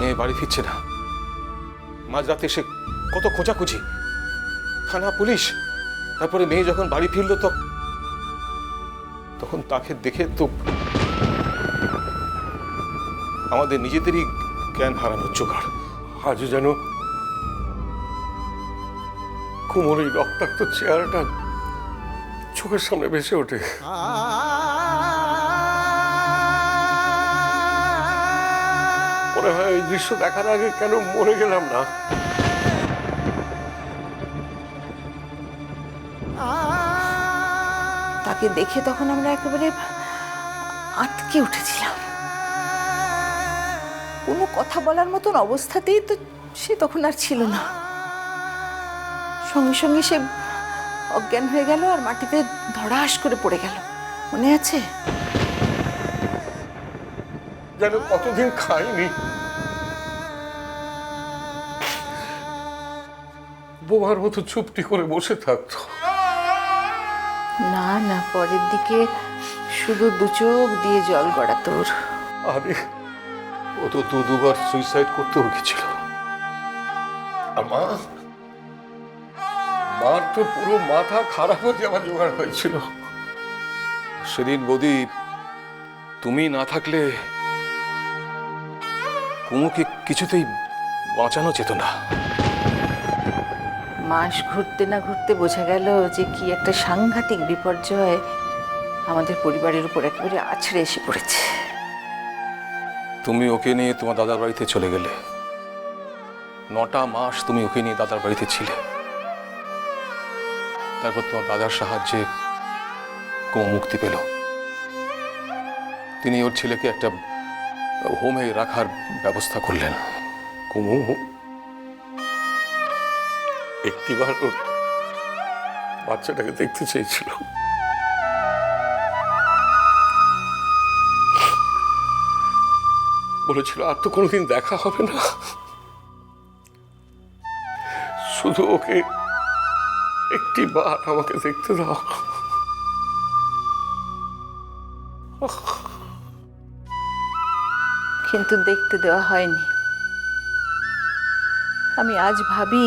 মেয়ে বাড়ি ফিরছে না। মাঝরাতে সে কত খোঁজাখুঁজি, থানা, পুলিশ, তারপরে মেয়ে যখন বাড়ি ফিরল তখন তাকে দেখে তো আমাদের নিজেদেরই জ্ঞান হারানোর জোগাড়। আজও যেন কুমোর এই রক্তাক্ত চেহারাটা চোখের সামনে ভেসে ওঠে। মনে হয় এই দৃশ্য দেখার আগে কেন মরে গেলাম না। তাকে দেখে তখন আমরা একেবারে আটকে উঠেছিলাম। কোনো কথা বলার মতন অবস্থাতেই তো সে তখন আর ছিল না। সঙ্গে সঙ্গে সে অজ্ঞান হয়ে গেল আর মাটিতে ধড়াস করে পড়ে গেল। মনে আছে? যেন কতদিন খাইনি। বোমার মতো চুপটি করে বসে থাকতো। না না, পরের দিকে শুধু দু চোখ দিয়ে জল গড়াতো ওর। আরে ও তো দুবার সুইসাইড করতেও গেছিল। আর মার তো পুরো মাথা খারাপ হয়ে যাওয়ার জোগাড় হয়েছিল। সেদিন বৌদি তুমি না থাকলে কুমুকে কিছুতেই বাঁচানো যেত না। মাস ঘুরতে না ঘুরতে বোঝা গেল যে কি একটা সাংঘাতিক বিপর্যয় আমাদের পরিবারের উপর একেবারে আছড়ে এসে পড়েছে। তুমি ওকে নিয়ে তোমার দাদার বাড়িতে চলে গেলে। 9টা মাস তুমি ওকে নিয়ে দাদার বাড়িতে ছিলে। তারপর তোমার দাদার সাহায্যে কুমু মুক্তি পেল। তিনি ওর ছেলেকে একটা হোমে রাখার ব্যবস্থা করলেন। কুমু একটিবার ওর বাচ্চাটাকে দেখতে চেয়েছিল। বলেছিল আর তো কোনোদিন দেখা হবে না, শুধু ওকে একটিবার আমাকে দেখতে দাও। কিন্তু দেখতে দেওয়া হয়নি। আমি আজ ভাবি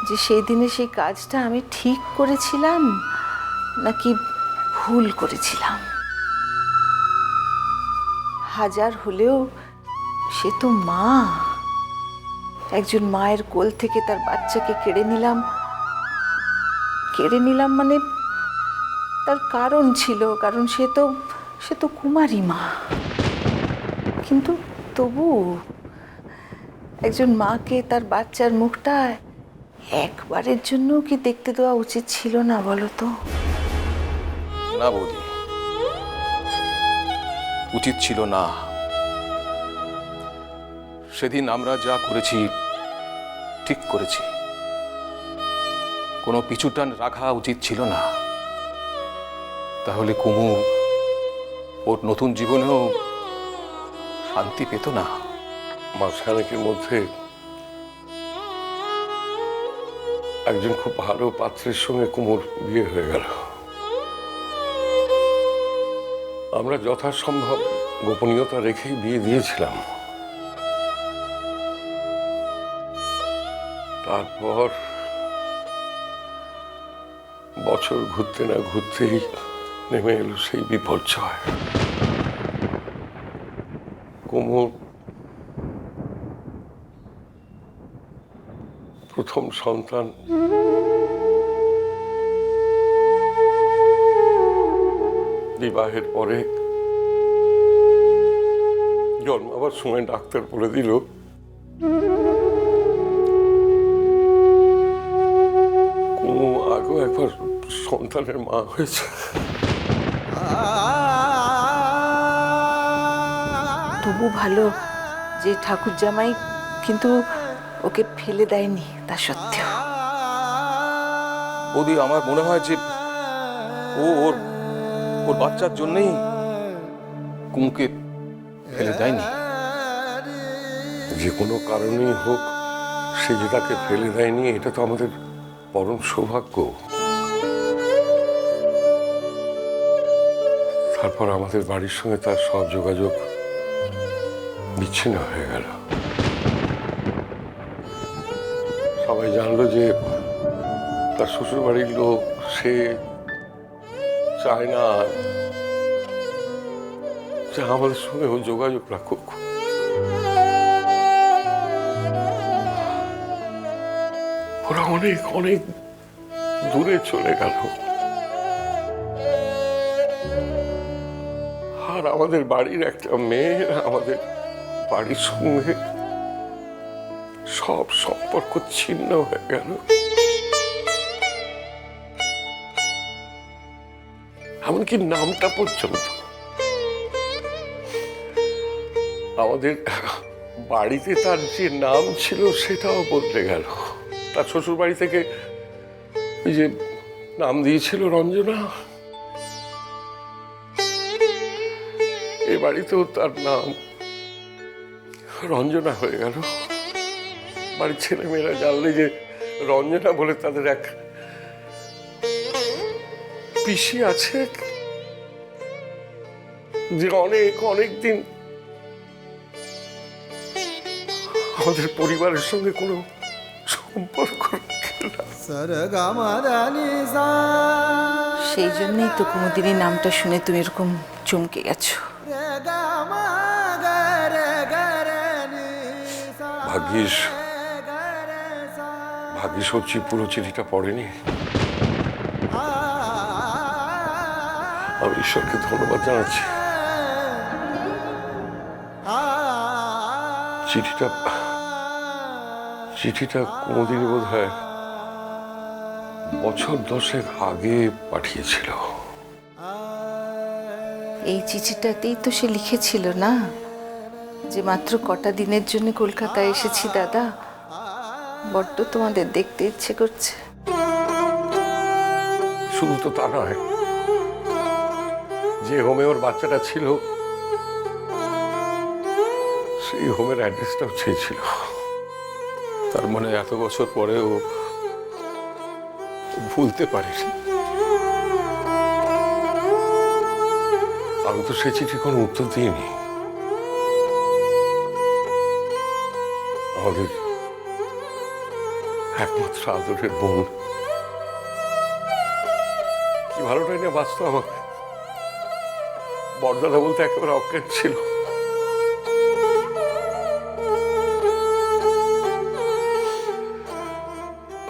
যে সেই দিনে সেই কাজটা আমি ঠিক করেছিলাম নাকি ভুল করেছিলাম। হাজার হলেও সে তো মা। একজন মায়ের কোল থেকে তার বাচ্চাকে কেড়ে নিলাম মানে তার কারণ ছিল, কারণ সে তো কুমারী মা। কিন্তু তবু একজন মাকে তার বাচ্চার মুখটা একবারের জন্য কি দেখতে দেওয়া উচিত ছিল না, বলো তো? না বৌদি, উচিত ছিল না। সেদিন আমরা যা করেছি ঠিক করেছি। কোনো পিছুটান রাখা উচিত ছিল না। তাহলে কুমু ওর নতুন জীবনেও শান্তি পেত না। মাসখানেকের মধ্যে একজন খুব ভালো পাত্রের সঙ্গে কুমুর বিয়ে হয়ে গেল। আমরা যথাসম্ভব গোপনীয়তা রেখেই বিয়ে দিয়েছিলাম। তারপর বছর ঘুরতে না ঘুরতেই নেমে এলো সেই বিপর্যয়। কুমুর প্রথম সন্তান বিবাহের পরে জন্মাবার সময় ডাক্তার বলে দিল কুমু আগেও একবার সন্তানের মা হয়েছে। তবু ভালো যে ঠাকুর জামাই কিন্তু ওকে ফেলে দেয়নি। তা সত্ত্বেও বৌদি, আমার মনে হয় যে ওর বাচ্চার জন্যই কুমুকে ফেলে দেয়নি। যে কোনো কারণেই হোক সে যে তাকে ফেলে দেয়নি, এটা তো আমাদের পরম সৌভাগ্য। তারপর আমাদের বাড়ির সঙ্গে তার সব যোগাযোগ বিচ্ছিন্ন হয়ে গেল। সবাই জানলো যে তার শ্বশুর বাড়ির লোক, সে চায় না যে আমাদের সঙ্গে ও যোগাযোগ রাখুক। ওরা অনেক অনেক দূরে চলে গেল। আর আমাদের বাড়ির একটা মেয়ে আমাদের বাড়ির সঙ্গে সব সম্পর্ক ছিন্ন হয়ে গেল। এমনকি নামটা পর্যন্ত আমাদের বাড়িতে তার যে নাম ছিল সেটাও বদলে গেল। তার শ্বশুর বাড়ি থেকে ওই যে নাম দিয়েছিল রঞ্জনা, এ বাড়িতেও তার নাম রঞ্জনা হয়ে গেল। বাড়ির ছেলেমেয়েরা জানলে যে রঞ্জনা বলে তাদের এক পিসি আছে, যে অনেক অনেক দিন আমাদের পরিবারের সঙ্গে কোনো সম্পর্ক সেই জন্যই তো কুমুদিনীর নামটা শুনে তুমি এরকম চমকে গেছো। ভাগ্যিস ভাগ্যিস হচ্ছে পুরো চিঠিটা পড়েনি। আমি ঈশ্বরকে ধন্যবাদ জানাচ্ছি। চিঠিটা কুমুদিনী বোধ হয় বছর 10 আগে পাঠিয়েছিল। এই চিঠিটাতেই তো সে লিখেছিল না যে মাত্র কটা দিনের জন্য কলকাতায় এসেছি দাদা, বড্ড তোমাদের দেখতে ইচ্ছে করছে। শুধু তো তা নয়, যে হোমে ওর বাচ্চাটা ছিল সেই হোমের অ্যাড্রেসটাও চেয়েছিল। তার মানে এত বছর পরেও ভুলতে পারিস। আমি তো সে চিঠি কোনো উত্তর দিইনি। আমাদের একমাত্র আদরের বোন কি ভালোটাই না বাঁচত আমাকে। বড়দাদা বলতে একেবারে অজ্ঞান ছিল।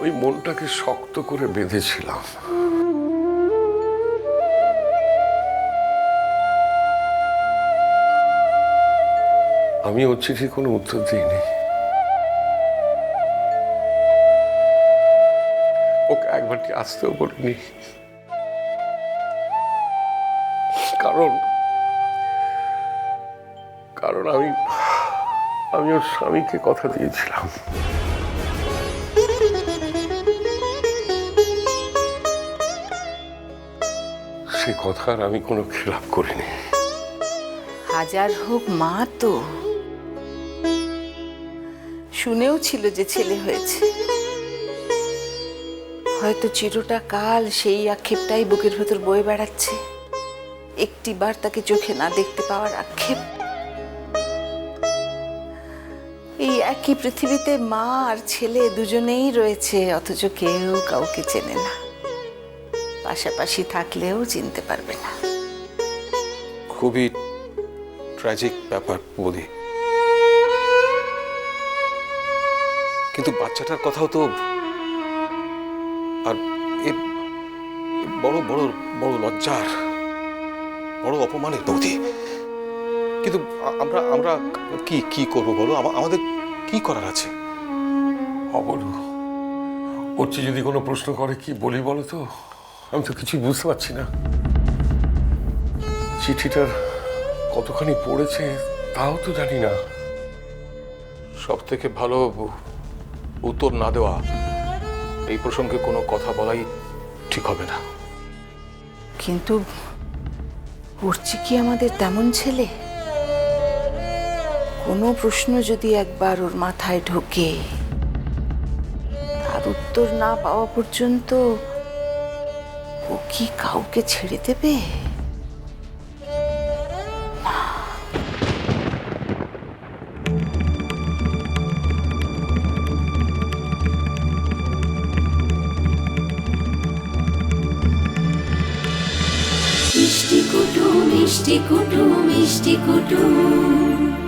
ওই মনটাকে শক্ত করে বেঁধেছিলাম। আমি ওর চিঠি কোনো উত্তর দিইনি। ওকে একবারটি আসতেও বলিনি, কারণ কারণ আমি ওর স্বামীকে কথা দিয়েছিলাম সে কথার আমি কোনো খেলাপ করিনি। হাজার হোক মা তো শুনেও ছিল যে ছেলে হয়েছে, হয়তো চিরটা কাল সেই আক্ষেপটাই বুকের ভেতর বয়ে বেড়াচ্ছে। একটিবার তাকে চোখে না দেখতে পাওয়ার আক্ষেপ। এই একই পৃথিবীতে মা আর ছেলে দুজনেই রয়েছে, অথচ কেউ কাউকে চেনে না, পাশাপাশি থাকলেও চিনতে পারবে না। খুবই ট্র্যাজিক ব্যাপার বলি, কিন্তু বাচ্চাটার কথাও তো আর বড় বড় বড় লজ্জার, বড় অপমানের বৌদি। কিন্তু আমরা আমরা কি কি করবো বলো? আমাদের কি করার আছে? বলো, ওর চেয়ে যদি কোনো প্রশ্ন করে কি বলি বলো তো? আমি তো কিছুই বুঝতে পারছি না। চিঠিটার কতখানি পড়েছে তাও তো জানি না। সব থেকে ভালো উত্তর না দেওয়া, এই প্রসঙ্গে কোনো কথা বলাই ঠিক হবে না। কিন্তু পড়ছি কি আমাদের তেমন ছেলে? কোনো প্রশ্ন যদি একবার ওর মাথায় ঢোকে, তার উত্তর না পাওয়া পর্যন্ত ও কি কাউকে ছেড়ে দেবে? মিষ্টি কুটুম মিষ্টি কুটুম মিষ্টি কুটুম।